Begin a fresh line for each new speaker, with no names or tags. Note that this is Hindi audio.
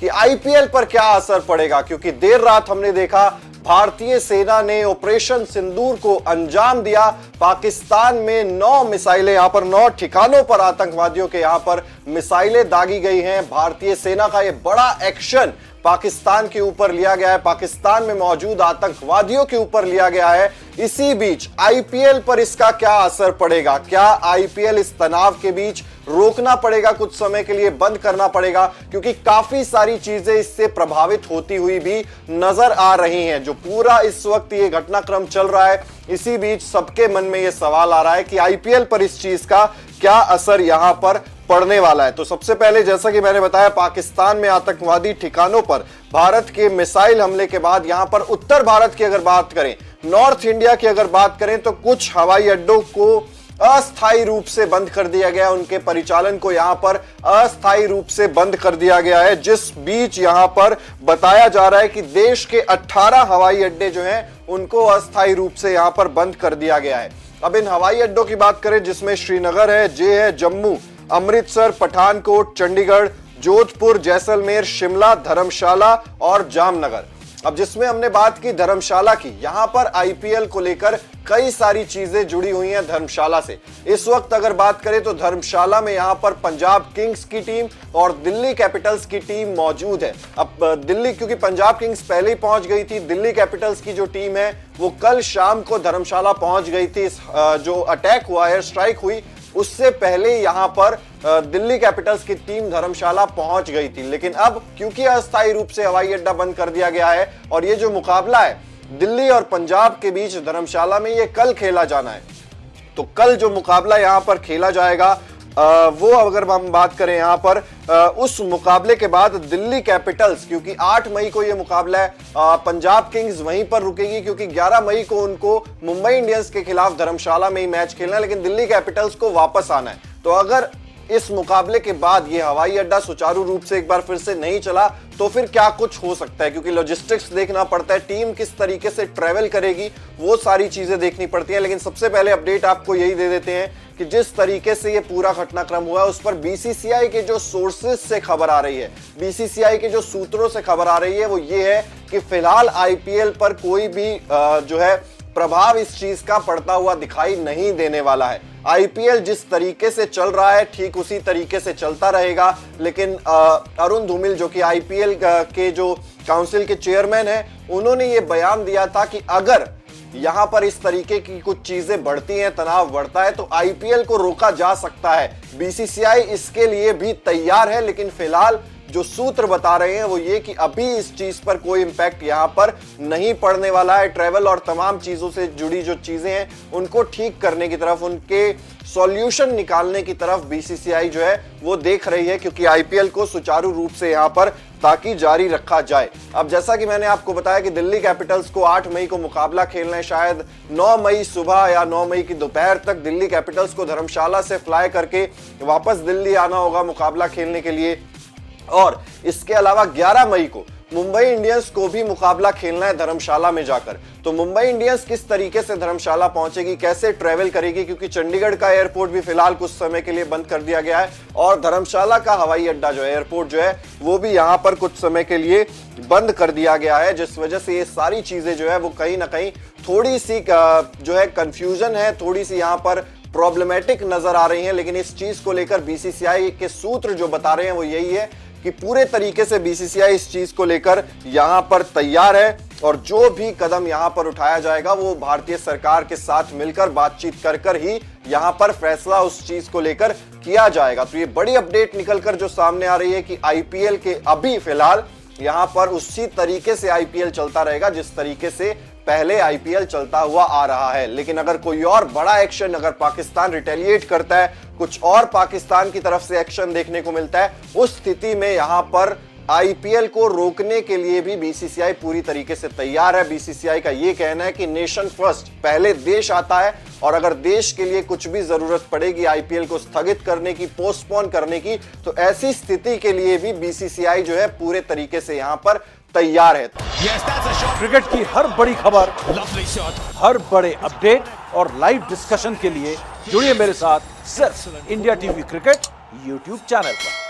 कि आईपीएल पर क्या असर पड़ेगा, क्योंकि देर रात हमने देखा भारतीय सेना ने ऑपरेशन सिंदूर को अंजाम दिया। पाकिस्तान में 9 मिसाइलें, यहां पर 9 ठिकानों पर आतंकवादियों के यहां पर मिसाइलें दागी गई हैं। भारतीय सेना का यह बड़ा एक्शन पाकिस्तान के ऊपर लिया गया है, पाकिस्तान में मौजूद आतंकवादियों के ऊपर लिया गया है। इसी बीच आईपीएल पर इसका क्या असर पड़ेगा? क्या आईपीएल इस तनाव के बीच रोकना पड़ेगा, कुछ समय के लिए बंद करना पड़ेगा? क्योंकि काफी सारी चीजें इससे प्रभावित होती हुई भी नजर आ रही हैं। जो पूरा इस वक्त ये घटनाक्रम चल रहा है, इसी बीच सबके मन में ये सवाल आ रहा है कि आईपीएल पर इस चीज का क्या असर यहां पर पड़ने वाला है। तो सबसे पहले, जैसा कि मैंने बताया, पाकिस्तान में आतंकवादी ठिकानों पर भारत के मिसाइल हमले के बाद यहां पर उत्तर भारत की अगर बात करें, नॉर्थ इंडिया की अगर बात करें, तो कुछ हवाई अड्डों को अस्थायी रूप से बंद कर दिया गया, उनके परिचालन को यहां पर अस्थायी रूप से बंद कर दिया गया है। जिस बीच यहां पर बताया जा रहा है कि देश के 18 हवाई अड्डे जो हैं उनको अस्थायी रूप से यहां पर बंद कर दिया गया है। अब इन हवाई अड्डों की बात करें, जिसमें श्रीनगर है, जे है, जम्मू, अमृतसर, पठानकोट, चंडीगढ़, जोधपुर, जैसलमेर, शिमला, धर्मशाला और जामनगर। अब जिसमें हमने बात की धर्मशाला की, यहां पर आईपीएल को लेकर कई सारी चीजें जुड़ी हुई हैं धर्मशाला से। इस वक्त अगर बात करें तो धर्मशाला में यहां पर पंजाब किंग्स की टीम और दिल्ली कैपिटल्स की टीम मौजूद है। अब दिल्ली, क्योंकि पंजाब किंग्स पहले ही पहुंच गई थी, दिल्ली कैपिटल्स की जो टीम है वो कल शाम को धर्मशाला पहुंच गई थी। जो अटैक हुआ है, स्ट्राइक हुई, उससे पहले यहां पर दिल्ली कैपिटल्स की टीम धर्मशाला पहुंच गई थी। लेकिन अब क्योंकि अस्थायी रूप से हवाई अड्डा बंद कर दिया गया है और ये जो मुकाबला है दिल्ली और पंजाब के बीच धर्मशाला में, ये कल खेला जाना है। तो कल जो मुकाबला यहां पर खेला जाएगा, वो अगर हम बात करें यहां पर, उस मुकाबले के बाद दिल्ली कैपिटल्स, क्योंकि 8 मई को यह मुकाबला है, पंजाब किंग्स वहीं पर रुकेगी, क्योंकि 11 मई को उनको मुंबई इंडियंस के खिलाफ धर्मशाला में ही मैच खेलना है, लेकिन दिल्ली कैपिटल्स को वापस आना है। तो अगर इस मुकाबले के बाद ये हवाई अड्डा सुचारू रूप से एक बार फिर से नहीं चला, तो फिर क्या कुछ हो सकता है, क्योंकि लॉजिस्टिक्स देखना पड़ता है, टीम किस तरीके से ट्रेवल करेगी, वो सारी चीजें देखनी पड़ती हैं। लेकिन सबसे पहले अपडेट आपको यही दे देते हैं कि जिस तरीके से ये पूरा घटनाक्रम हुआ है, उस पर बीसीसीआई के जो सोर्सेज से खबर आ रही है, बीसीसीआई के जो सूत्रों से खबर आ रही है, वो ये है कि फिलहाल आईपीएल पर कोई भी जो है प्रभाव इस चीज का पड़ता हुआ दिखाई नहीं देने वाला है। आईपीएल जिस तरीके से चल रहा है ठीक उसी तरीके से चलता रहेगा। लेकिन अरुण धूमिल, जो कि आईपीएल के जो काउंसिल के चेयरमैन हैं, उन्होंने ये बयान दिया था कि अगर यहां पर इस तरीके की कुछ चीजें बढ़ती हैं, तनाव बढ़ता है, तो आईपीएल को रोका जा सकता है। बीसीसीआई इसके लिए भी तैयार है, लेकिन फिलहाल जो सूत्र बता रहे हैं वो ये कि अभी इस चीज पर कोई इंपैक्ट यहां पर नहीं पड़ने वाला है। ट्रैवल और तमाम चीजों से जुड़ी जो चीजें हैं उनको ठीक करने की तरफ, उनके सॉल्यूशन निकालने की तरफ बीसीसीआई जो है वो देख रही है, क्योंकि आईपीएल को सुचारू रूप से यहां पर ताकि जारी रखा जाए। अब जैसा कि मैंने आपको बताया कि दिल्ली कैपिटल्स को 8 मई को मुकाबला खेलना है, शायद 9 मई सुबह या 9 मई की दोपहर तक दिल्ली कैपिटल्स को धर्मशाला से फ्लाई करके वापस दिल्ली आना होगा मुकाबला खेलने के लिए। और इसके अलावा 11 मई को मुंबई इंडियंस को भी मुकाबला खेलना है धर्मशाला में जाकर। तो मुंबई इंडियंस किस तरीके से धर्मशाला पहुंचेगी, कैसे ट्रेवल करेगी, क्योंकि चंडीगढ़ का एयरपोर्ट भी फिलहाल कुछ समय के लिए बंद कर दिया गया है और धर्मशाला का हवाई अड्डा जो है, एयरपोर्ट जो है, वो भी यहां पर कुछ समय के लिए बंद कर दिया गया है, जिस वजह से ये सारी चीजें जो है वो कहीं ना कहीं थोड़ी सी जो है कंफ्यूजन है, थोड़ी सी यहां पर प्रॉब्लमेटिक नजर आ रही है। लेकिन इस चीज को लेकर बीसीसीआई के सूत्र जो बता रहे हैं वो यही है कि पूरे तरीके से बीसीसीआई इस चीज को लेकर यहां पर तैयार है और जो भी कदम यहां पर उठाया जाएगा वो भारतीय सरकार के साथ मिलकर बातचीत कर ही यहां पर फैसला उस चीज को लेकर किया जाएगा। तो ये बड़ी अपडेट निकलकर जो सामने आ रही है कि आईपीएल के अभी फिलहाल यहां पर उसी तरीके से आईपीएल चलता रहेगा जिस तरीके से पहले आईपीएल चलता हुआ आ रहा है। लेकिन अगर कोई और बड़ा एक्शन, अगर पाकिस्तान रिटेलिएट करता है, कुछ और पाकिस्तान की तरफ से एक्शन देखने को मिलता है, उस स्थिति में यहां पर आईपीएल को रोकने के लिए भी बीसीसीआई पूरी तरीके से तैयार है। बीसीसीआई का यह कहना है कि नेशन फर्स्ट, पहले देश आता है और अगर देश के लिए कुछ भी जरूरत पड़ेगी आईपीएल को स्थगित करने की, पोस्टपोन करने की, तो ऐसी स्थिति के लिए भी बीसीसीआई जो है पूरे तरीके से यहां पर तैयार है।
क्रिकेट की हर बड़ी खबर, हर बड़े अपडेट और लाइव डिस्कशन के लिए जुड़िए मेरे साथ सिर्फ India TV cricket YouTube channel पर।